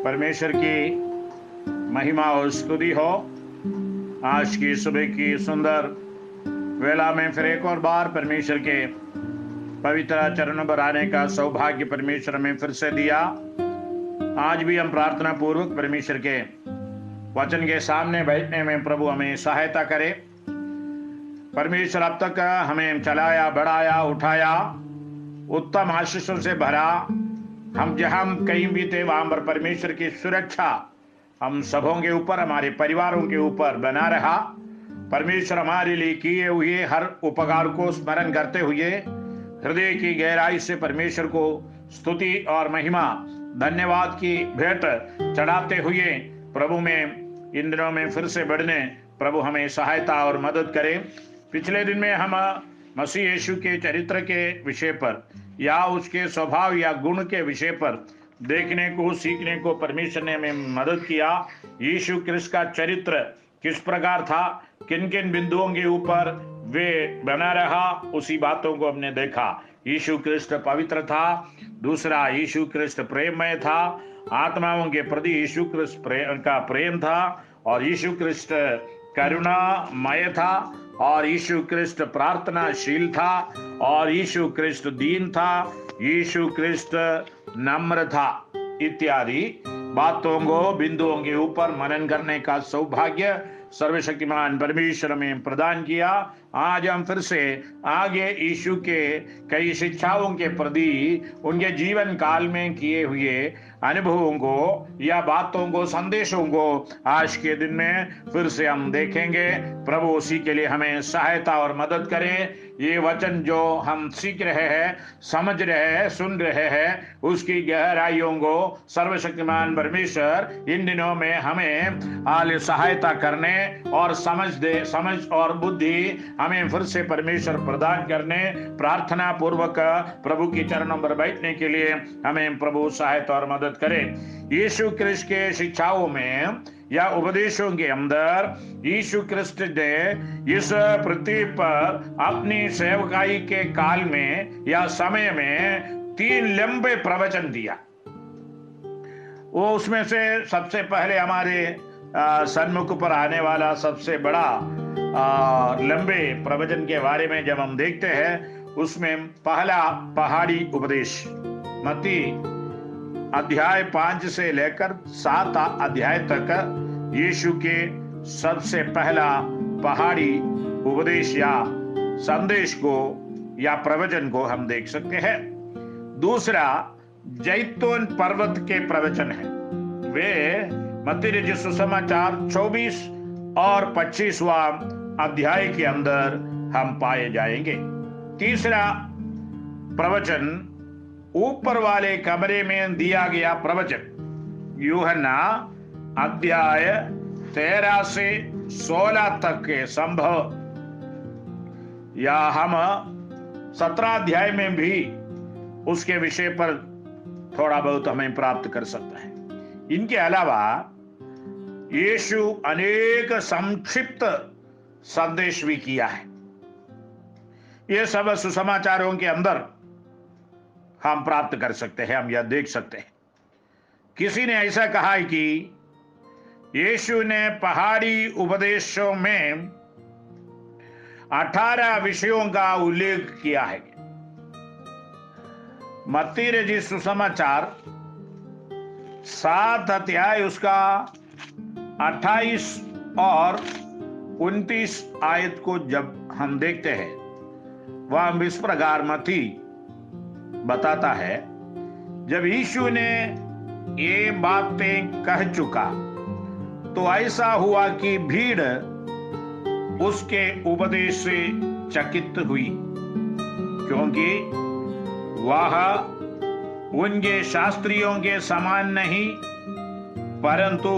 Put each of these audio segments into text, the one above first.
परमेश्वर की महिमा और स्तुति हो। आज की सुबह की सुंदर वेला में फिर एक और बार परमेश्वर के पवित्र चरणों पर आने का सौभाग्य परमेश्वर में फिर से दिया। आज भी हम प्रार्थना पूर्वक परमेश्वर के वचन के सामने बैठने में प्रभु हमें सहायता करे। परमेश्वर अब तक हमें चलाया, बढ़ाया, उठाया, उत्तम आशीषों से भरा। हम जहां कहीं भी थे वहां पर परमेश्वर की सुरक्षा हम सबों के ऊपर, हमारे परिवारों के ऊपर बना रहा। परमेश्वर हमारे लिए किए हुए हर उपकार को स्मरण करते हुए हृदय की गहराई से परमेश्वर को स्तुति और महिमा, धन्यवाद की भेंट चढ़ाते हुए प्रभु में इन दिनों में फिर से बढ़ने प्रभु हमें सहायता और मदद करे। पिछले दिन में हम मसीह यीशु के चरित्र के विषय पर या उसके स्वभाव या गुण के विषय पर देखने को, सीखने को परमेश्वर ने हमें मदद किया। यीशु क्रिस्त का चरित्र किस प्रकार था, किन किन बिंदुओं के ऊपर वे बना रहा, उसी बातों को हमने देखा। यीशु क्रिस्त पवित्र था। दूसरा, यीशु क्रिस्त प्रेममय था। आत्माओं के प्रति यीशु क्रिस्त का प्रेम था। और यीशु क्रिस्त करुणामय था। और यीशु क्रिस्त प्रार्थनाशील था। और यीशु क्रिस्त दीन था। यीशु क्रिस्त नम्र था। इत्यादि बातों को, बिंदुओं के ऊपर मनन करने का सौभाग्य सर्वशक्तिमान परमेश्वर में प्रदान किया। आज हम फिर से आगे यीशु के कई शिक्षाओं के प्रति, उनके जीवन काल में किए हुए अनुभवों को या बातों को, संदेशों को आज के दिन में फिर से हम देखेंगे। प्रभु उसी के लिए हमें सहायता और मदद करें। ये वचन जो हम सीख रहे हैं, समझ रहे हैं, सुन रहे हैं, उसकी गहराइयों को सर्वशक्तिमान परमेश्वर इन दिनों में हमें आले सहायता करने और समझ और बुद्धि हमें फिर से परमेश्वर प्रदान करने, प्रार्थना पूर्वक प्रभु के चरणों पर बैठने के लिए हमें प्रभु सहायता और मदद करे। यीशु क्रिस्त के शिक्षाओं में या उपदेशों के अंदर यीशु क्रिस्त ने इस पृथ्वी पर अपनी सेवकाई के काल में या समय में 3 लंबे प्रवचन दिया। वो उसमें से सबसे पहले हमारे सन्मुख पर आने वाला सबसे बड़ा लंबे प्रवचन के बारे में जब हम देखते हैं, उसमें पहला पहाड़ी उपदेश मत्ती अध्याय 5 से लेकर 7 अध्याय तक यीशु के सबसे पहला पहाड़ी उपदेश या संदेश को या प्रवचन को हम देख सकते हैं। दूसरा जैतून पर्वत के प्रवचन है। वे मत्ती रचित सुसमाचार 24 और 25वां अध्याय के अंदर हम पाए जाएंगे। तीसरा प्रवचन ऊपर वाले कमरे में दिया गया प्रवचन, यूहन्ना अध्याय 13 से 16 तक के संभव या हम 17 अध्याय में भी उसके विषय पर थोड़ा बहुत हमें प्राप्त कर सकता है। इनके अलावा यीशु अनेक संक्षिप्त संदेश भी किया है। ये सब सुसमाचारों के अंदर हम प्राप्त कर सकते हैं, हम यह देख सकते हैं। किसी ने ऐसा कहा है कि यीशु ने पहाड़ी उपदेशों में 18 विषयों का उल्लेख किया है। मत्ती रचित सुसमाचार 7 अध्याय उसका 28 और 29 आयत को जब हम देखते हैं, वह इस प्रकार मत्ती बताता है, जब यीशु ने ये बातें कह चुका तो ऐसा हुआ कि भीड़ उसके उपदेश से चकित हुई, क्योंकि वह उनके शास्त्रियों के समान नहीं परंतु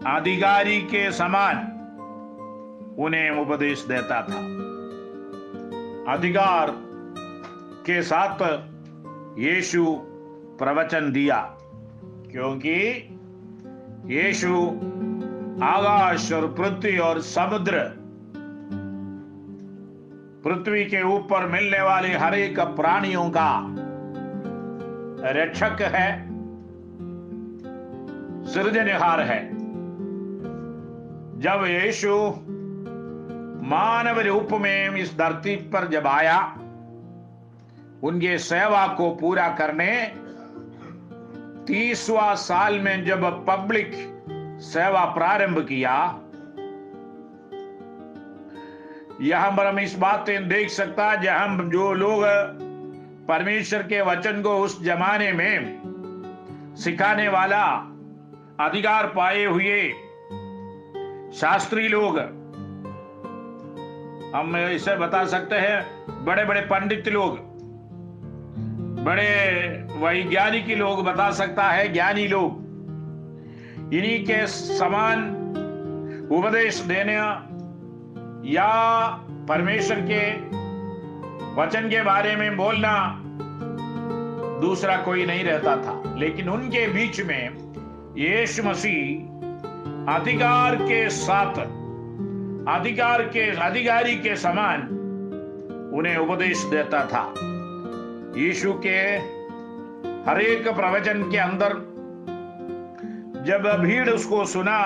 अधिकारी के समान उन्हें उपदेश देता था। अधिकार के साथ यीशु प्रवचन दिया, क्योंकि यीशु आकाश और पृथ्वी और समुद्र, पृथ्वी के ऊपर मिलने वाले हर एक प्राणियों का रक्षक है। सृजनहार है। जब यीशु मानव रूप में इस धरती पर जब आया, उनके सेवा को पूरा करने 30वां साल में जब पब्लिक सेवा प्रारंभ किया, यहां पर हम इस बातें देख सकता है, जहां जो लोग परमेश्वर के वचन को उस जमाने में सिखाने वाला अधिकार पाए हुए शास्त्री लोग, हम इसे बता सकते हैं बड़े बड़े पंडित लोग, बड़े वैज्ञानिक लोग बता सकता है, ज्ञानी लोग, इन्हीं के समान उपदेश देने या परमेश्वर के वचन के बारे में बोलना दूसरा कोई नहीं रहता था। लेकिन उनके बीच में यीशु मसीह अधिकार के साथ, अधिकारी के समान उन्हें उपदेश देता था। यीशु के हर एक प्रवचन के अंदर जब भीड़ उसको सुना,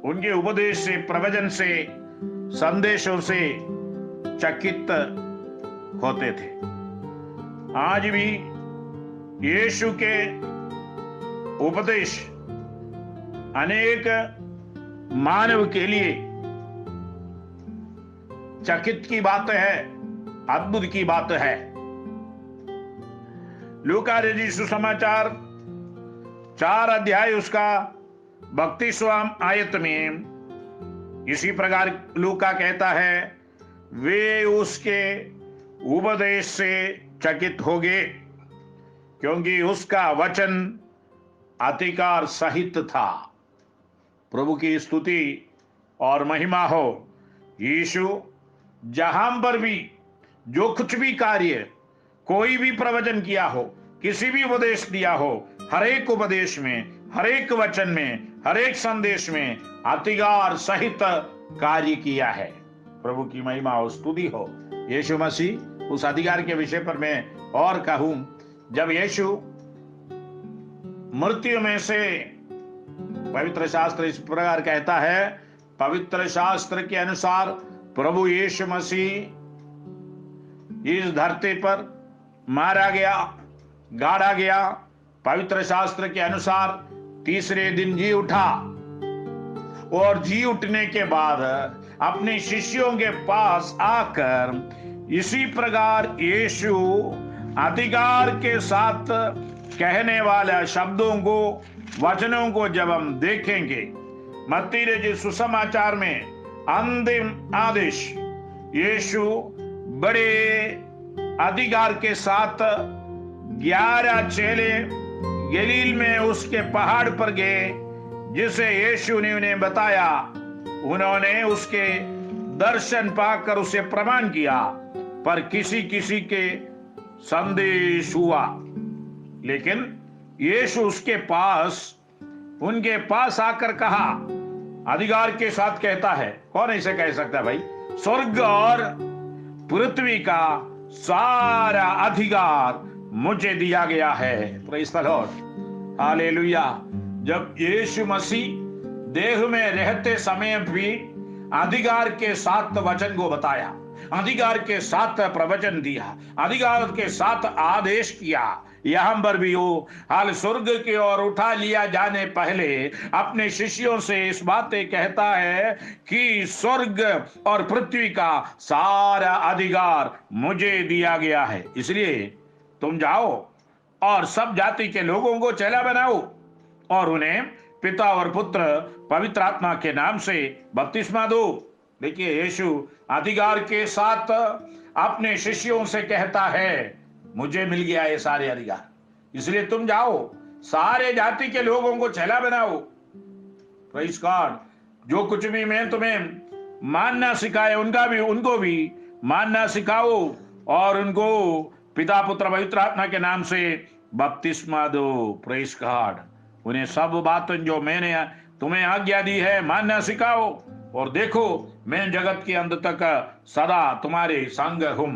उनके उपदेश से, प्रवचन से, संदेशों से चकित होते थे। आज भी यीशु के उपदेश अनेक मानव के लिए चकित की बात है, अद्भुत की बात है। लूका रचित सुसमाचार 4 अध्याय उसका 32वां आयत में इसी प्रकार लूका कहता है, वे उसके उपदेश से चकित हो गए, क्योंकि उसका वचन अधिकार सहित था। प्रभु की स्तुति और महिमा हो। यीशु जहां पर भी जो कुछ भी कार्य, कोई भी प्रवचन किया हो, किसी भी उपदेश दिया हो, हर एक उपदेश में, हर एक वचन में, हर एक संदेश में अधिकार सहित कार्य किया है। प्रभु की महिमा और स्तुति हो। यीशु मसीह उस अधिकार के विषय पर मैं और कहूं, जब यीशु मृत्यु में से, पवित्र शास्त्र इस प्रकार कहता है, पवित्र शास्त्र के अनुसार प्रभु यीशु मसीह इस धरती पर मारा गया, गाड़ा गया। पवित्र शास्त्र के अनुसार तीसरे दिन जी उठा, और जी उठने के बाद अपने शिष्यों के पास आकर इसी प्रकार यीशु अधिकार के साथ कहने वाले शब्दों को, वचनों को जब हम देखेंगे, मत्ती रचित सुसमाचार में अंतिम आदेश, यीशु बड़े अधिकार के साथ 11 चेले गलील में उसके पहाड़ पर गए, जिसे यीशु ने उन्हें बताया। उन्होंने उसके दर्शन पाकर उसे प्रमाण किया, पर किसी किसी के संदेश हुआ। लेकिन यीशु उनके पास आकर कहा, अधिकार के साथ कहता है, कौन ऐसे कह सकता है भाई? स्वर्ग और पृथ्वी का सारा अधिकार मुझे दिया गया है। Praise the Lord, hallelujah. जब यीशु मसीह देह में रहते समय भी अधिकार के साथ वचन को बताया, अधिकार के साथ प्रवचन दिया, अधिकार के साथ आदेश किया। यहां पर भी वो हाल स्वर्ग की ओर उठा लिया जाने पहले अपने शिष्यों से इस बातें कहता है कि स्वर्ग और पृथ्वी का सारा अधिकार मुझे दिया गया है। इसलिए तुम जाओ और सब जाति के लोगों को चेला बनाओ और उन्हें पिता और पुत्र पवित्र आत्मा के नाम से बपतिस्मा दो। देखिए, यीशु अधिकार के साथ अपने शिष्यों से कहता है, मुझे मिल गया ये सारे अधिकार, इसलिए तुम जाओ, सारे जाति के लोगों को चेला बनाओ। Praise God. जो कुछ भी मैं तुम्हें मानना सिखाए, उनको भी मानना सिखाओ और उनको पिता पुत्र पवित्र आत्मा के नाम से बपतिस्मा दो। Praise God. उन्हें सब बातें जो मैंने तुम्हें आज्ञा दी है मानना सिखाओ, और देखो मैं जगत के अंत तक सदा तुम्हारे संग हूं।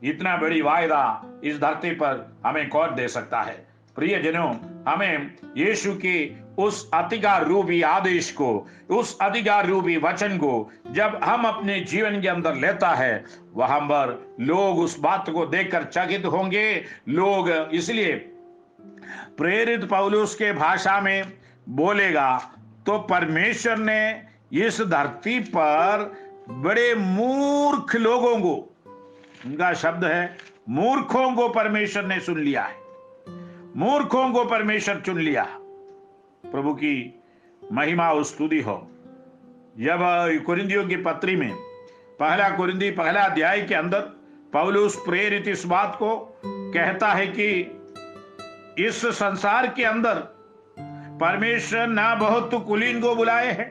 इतना बड़ी वायदा इस धरती पर हमें कौन दे सकता है? प्रिय जनों, हमें यीशु की उस अधिकार रूपी आदेश को, उस अधिकार रूपी वचन को जब हम अपने जीवन के अंदर लेता है, वहां पर लोग उस बात को देखकर चकित होंगे। लोग इसलिए प्रेरित पौलुस के भाषा में बोलेगा तो परमेश्वर ने इस धरती पर बड़े मूर्ख लोगों को, उनका शब्द है, मूर्खों को परमेश्वर ने सुन लिया है। मूर्खों को परमेश्वर चुन लिया। प्रभु की महिमा और स्तुति हो। जब कुरिन्थियों की पत्री में पहला कुरिन्थी पहला अध्याय के अंदर पौलुस प्रेरित इस बात को कहता है कि इस संसार के अंदर परमेश्वर ना बहुत कुलीन को बुलाए हैं,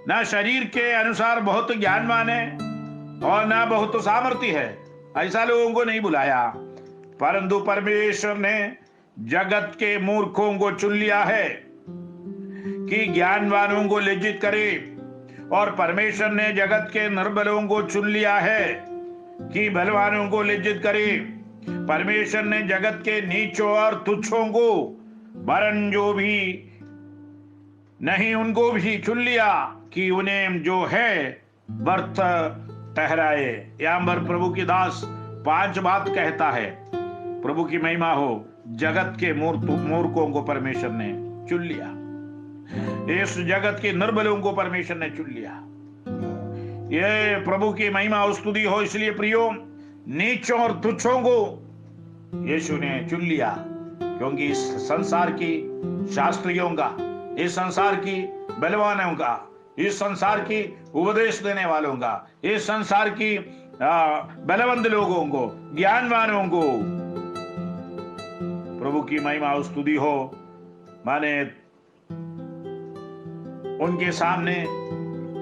ना शरीर के अनुसार बहुत ज्ञानवान है और ना बहुत सामर्थ्य है, ऐसा लोगों को नहीं बुलाया, परंतु परमेश्वर ने जगत के मूर्खों को चुन लिया है कि ज्ञानवानों को लज्जित करे, और परमेश्वर ने जगत के निर्बलों को चुन लिया है कि बलवानों को लज्जित करे। परमेश्वर ने जगत के नीचों और तुच्छों को, वरन जो भी नहीं उनको भी चुन लिया कि उन्हें जो है व्यर्थ ठहराए। यहां पर प्रभु की दास 5 बात कहता है। प्रभु की महिमा हो। जगत के मूर्खों को परमेश्वर ने चुन लिया, इस जगत के निर्बलों को परमेश्वर ने चुन लिया। ये प्रभु की महिमा और स्तुति हो। इसलिए प्रियो, नीचों और तुच्छों को यीशु ने चुन लिया, क्योंकि इस संसार की शास्त्रियों का, इस संसार की बलवानों का, इस संसार की उपदेश देने वालों का, इस संसार की बलवंत लोगों को, ज्ञानवानों को प्रभु की महिमा और स्तुति हो। माने उनके सामने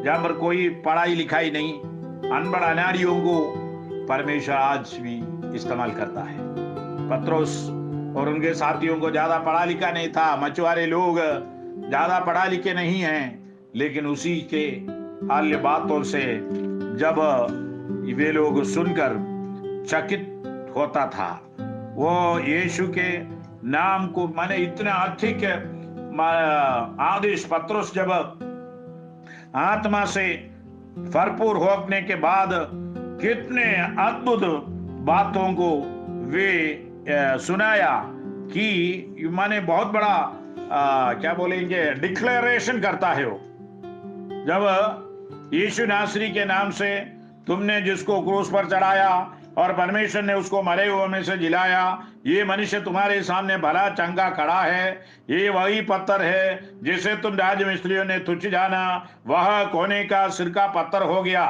जहां पर कोई पढ़ाई लिखाई नहीं, अनपढ़ अनाड़ियों को परमेश्वर आज भी इस्तेमाल करता है। पत्रोस और उनके साथियों को ज्यादा पढ़ा लिखा नहीं था, मछुआरे लोग ज्यादा पढ़ा लिखे नहीं हैं, लेकिन उसी के हाल्य बातों से जब वे लोग सुनकर चकित होता था, वो यीशु के नाम को, माने इतना अधिक आदेश, पत्रोस जब आत्मा से भरपूर होने के बाद कितने अद्भुत बातों को वे सुनाया कि माने बहुत बड़ा क्या बोलेंगे, डिक्लेरेशन करता है वो। जब यीशु नासरी के नाम से तुमने जिसको क्रूस पर चढ़ाया और परमेश्वर ने उसको मरे हुए में से जिलाया, ये मनुष्य तुम्हारे सामने भला चंगा खड़ा है। ये वही पत्थर है जिसे तुम राजमिस्त्रियों ने तुच्छ जाना, वह कोने का सिर का पत्थर हो गया।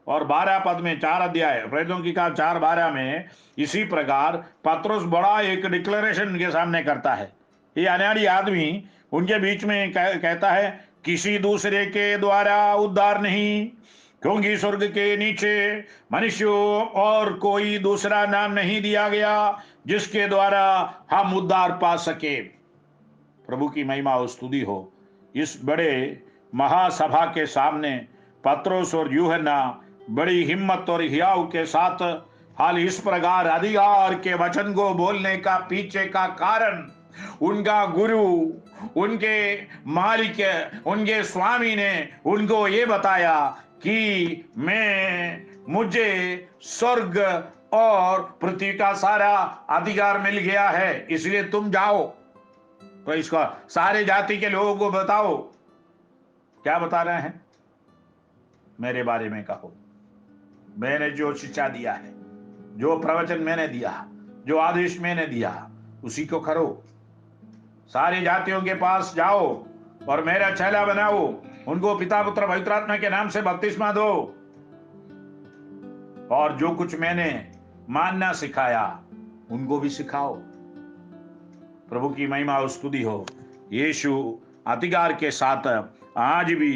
और 12 पद में 4 अध्याय प्रेरितों की काम 4:12 में इसी प्रकार पत्रोस बड़ा एक डिक्लेरेशन उनके सामने करता है। ये अनाड़ी आदमी उनके बीच में कहता है, किसी दूसरे के द्वारा उद्धार नहीं, क्योंकि स्वर्ग के नीचे मनुष्यों और कोई दूसरा नाम नहीं दिया गया जिसके द्वारा हम उद्धार पा सके। प्रभु की महिमा और स्तुति हो। इस बड़े महासभा के सामने पत्रोस और यूहन्ना बड़ी हिम्मत और हियाव के साथ हाल इस प्रकार अधिकार के वचन को बोलने का पीछे का कारण, उनका गुरु, उनके मालिक, उनके स्वामी ने उनको ये बताया कि मुझे स्वर्ग और पृथ्वी का सारा अधिकार मिल गया है, इसलिए तुम जाओ तो इसका सारे जाति के लोगों को बताओ। क्या बता रहे हैं? मेरे बारे में कहो। मैंने जो शिक्षा दिया है, जो प्रवचन मैंने दिया, जो आदेश मैंने दिया, उसी को करो। सारी जातियों के पास जाओ और मेरा चेला बनाओ, उनको पिता पुत्र पवित्र आत्मा के नाम से बपतिस्मा दो, और जो कुछ मैंने मानना सिखाया उनको भी सिखाओ। प्रभु की महिमा और स्तुति हो। यीशु अधिकार के साथ आज भी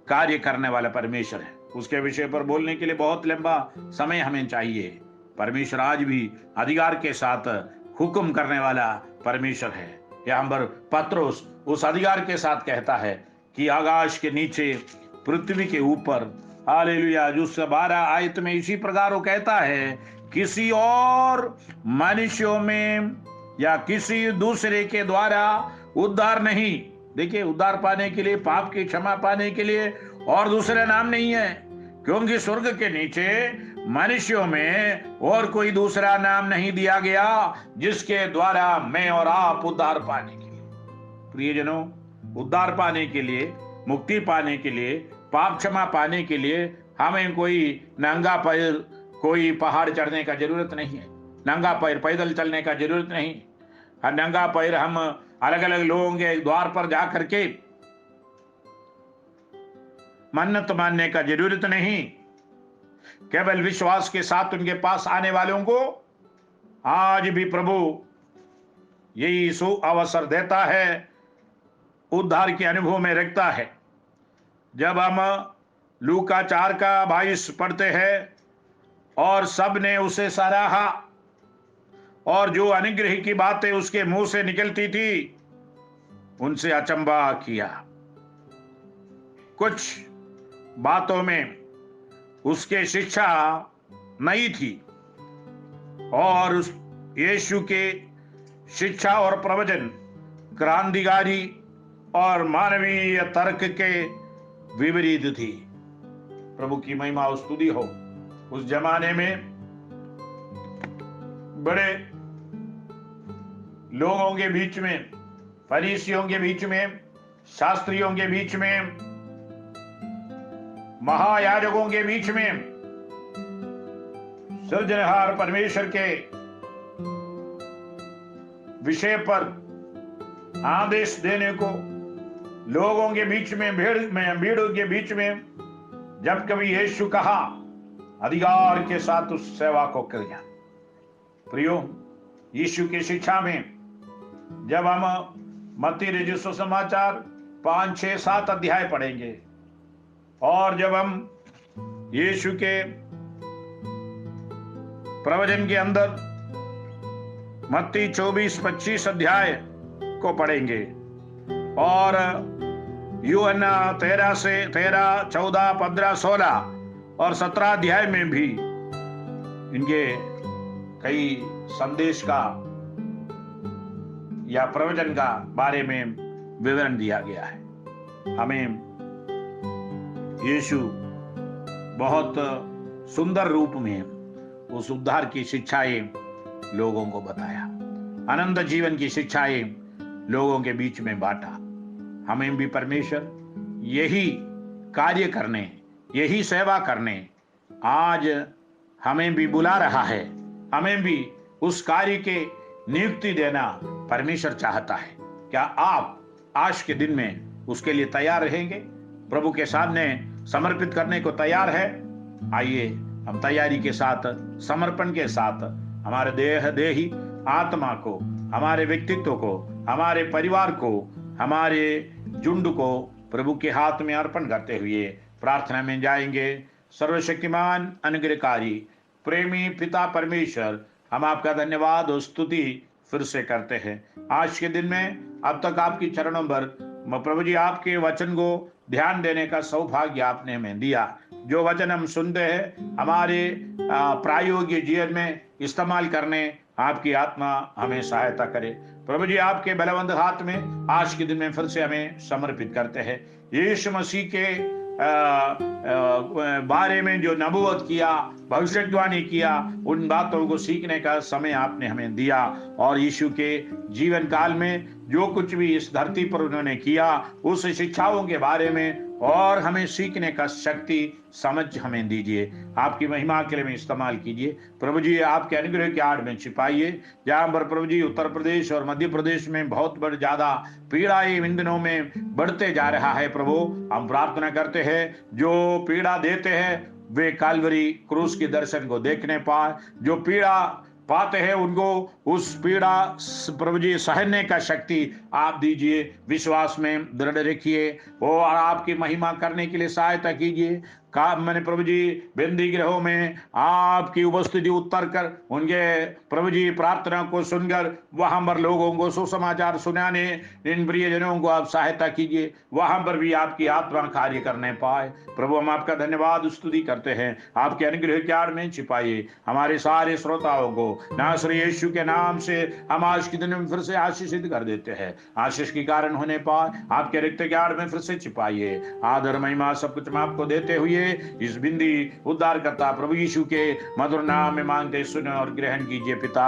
कार्य करने वाला परमेश्वर है। उसके विषय पर बोलने के लिए बहुत लंबा समय हमें चाहिए। परमेश्वर आज भी अधिकार के साथ हुक्म करने वाला परमेश्वर है। यहाँ पर पत्रोस उस अधिकार के साथ कहता है कि आकाश के नीचे, पृथ्वी के ऊपर, हालेलुया। जो 12 आयत में इसी प्रकार वो कहता है, किसी और मनुष्यों में या किसी दूसरे के द्वारा उद्धार नहीं, देखिए, उद्धार पाने के लिए, पाप की क्षमा पाने के लिए और दूसरा नाम नहीं है, क्योंकि स्वर्ग के नीचे मनुष्यों में और कोई दूसरा नाम नहीं दिया गया जिसके द्वारा मैं और आप उद्धार पाने के लिए। प्रियजनों, उद्धार पाने के लिए, मुक्ति पाने के लिए, पाप क्षमा पाने के लिए हमें कोई नंगा पैर कोई पहाड़ चढ़ने का जरूरत नहीं है, नंगा पैर पैदल चलने का जरूरत नहीं, नंगा पैर हम अलग अलग लोगों के द्वार पर जा करके मन्नत मानने का जरूरत नहीं। केवल विश्वास के साथ उनके पास आने वालों को आज भी प्रभु यही सु अवसर देता है, उद्धार के अनुभव में रखता है। जब हम लूका 4:22 पढ़ते हैं, और सब ने उसे सराहा और जो अनुग्रह की बातें उसके मुंह से निकलती थी उनसे अचंभा किया। कुछ बातों में उसके शिक्षा नई थी और उस यीशु के शिक्षा और प्रवचन क्रांतिकारी और मानवीय तर्क के विपरीत थी। प्रभु की महिमा और स्तुति हो। उस जमाने में बड़े लोगों के बीच में, फरीसियों के बीच में, शास्त्रियों के बीच में, महायाजकों के बीच में सृजनहार परमेश्वर के विषय पर आदेश देने को लोगों के बीच में, भीड़ के बीच में जब कभी यीशु कहा, अधिकार के साथ उस सेवा को किया। प्रियो, यीशु की शिक्षा में जब हम मत्ती रचित सुसमाचार 5, 6, 7 अध्याय पढ़ेंगे और जब हम यीशु के प्रवचन के अंदर मत्ती 24-25 अध्याय को पढ़ेंगे और यूहन्ना 13, 14, 15, 16 और 17 अध्याय में भी इनके कई संदेश का या प्रवचन का बारे में विवरण दिया गया है। हमें यीशु बहुत सुंदर रूप में उस उद्धार की शिक्षाएं लोगों को बताया, अनंत जीवन की शिक्षाएं लोगों के बीच में बांटा। हमें भी परमेश्वर यही कार्य करने, यही सेवा करने आज हमें भी बुला रहा है। हमें भी उस कार्य के नियुक्ति देना परमेश्वर चाहता है। क्या आप आज के दिन में उसके लिए तैयार रहेंगे? प्रभु के सामने समर्पित करने को तैयार है? आइए हम तैयारी के साथ, समर्पण के साथ हमारे देही आत्मा को, हमारे व्यक्तित्व को, हमारे परिवार को, हमारे झुंड को प्रभु के हाथ में अर्पण करते हुए प्रार्थना में जाएंगे। सर्वशक्तिमान, अनुग्रहकारी, प्रेमी पिता परमेश्वर, हम आपका धन्यवाद और स्तुति फिर से करते हैं आज के दिन में। अब तक आपकी चरणों पर प्रभु जी आपके वचन को ध्यान देने का सौभाग्य आपने हमें दिया। जो वचन हम सुनते हैं हमारे प्रायोगिक जीवन में इस्तेमाल करने आपकी आत्मा हमें सहायता करे। प्रभु जी आपके बलवंत हाथ में आज के दिन में फिर से हमें समर्पित करते हैं। यीशु मसीह के बारे में जो नबूवत किया, भविष्यवाणी किया, उन बातों को सीखने का समय आपने हमें दिया और यीशु के जीवन काल में जो कुछ भी इस धरती पर उन्होंने किया उस शिक्षाओं के बारे में और हमें सीखने का शक्ति समझ हमें दीजिए। आपकी महिमा के लिए में इस्तेमाल कीजिए। प्रभु जी आपके अनुग्रह के आड़ में छिपाइए। जहाँ पर प्रभु जी उत्तर प्रदेश और मध्य प्रदेश में बहुत बड़ी ज्यादा पीड़ाएं इन दिनों में बढ़ते जा रहा है, प्रभु हम प्रार्थना करते हैं जो पीड़ा देते हैं वे काल्वरी क्रूस के दर्शन को देखने पाए। जो पीड़ा पाते हैं उनको उस पीड़ा प्रभु जी सहने का शक्ति आप दीजिए। विश्वास में दृढ़ रखिए और आपकी महिमा करने के लिए सहायता कीजिए। मैंने प्रभु जी बंदी गृहों में आपकी उपस्थिति उतर कर उनके प्रभु जी प्रार्थना को सुनकर वहां पर लोगों को सुसमाचार सुनाने इन प्रियजनों को आप सहायता कीजिए। वहां पर भी आपकी आत्मा कार्य करने पाए। प्रभु हम आपका धन्यवाद स्तुति करते हैं। आपके अनुग्रह के आड़ में छिपाइए हमारे सारे श्रोताओं को। नासरी यीशु के नाम से हम आज के दिन में फिर से आशीषित कर देते हैं। आशीष के कारण होने पाए, आपके रिक्त ज्ञान में फिर से छिपाइए। आदर महिमा सब कुछ हम आपको देते हुए इस बिंदी उद्धार करता प्रभु यीशु के मधुर नाम में मांगते सुने और ग्रहण कीजिए पिता,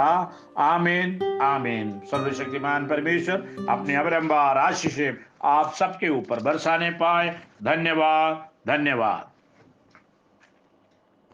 आमीन आमीन। सर्वशक्तिमान परमेश्वर अपने अवरंबार आशीष आप सबके ऊपर बरसाने पाए। धन्यवाद धन्यवाद।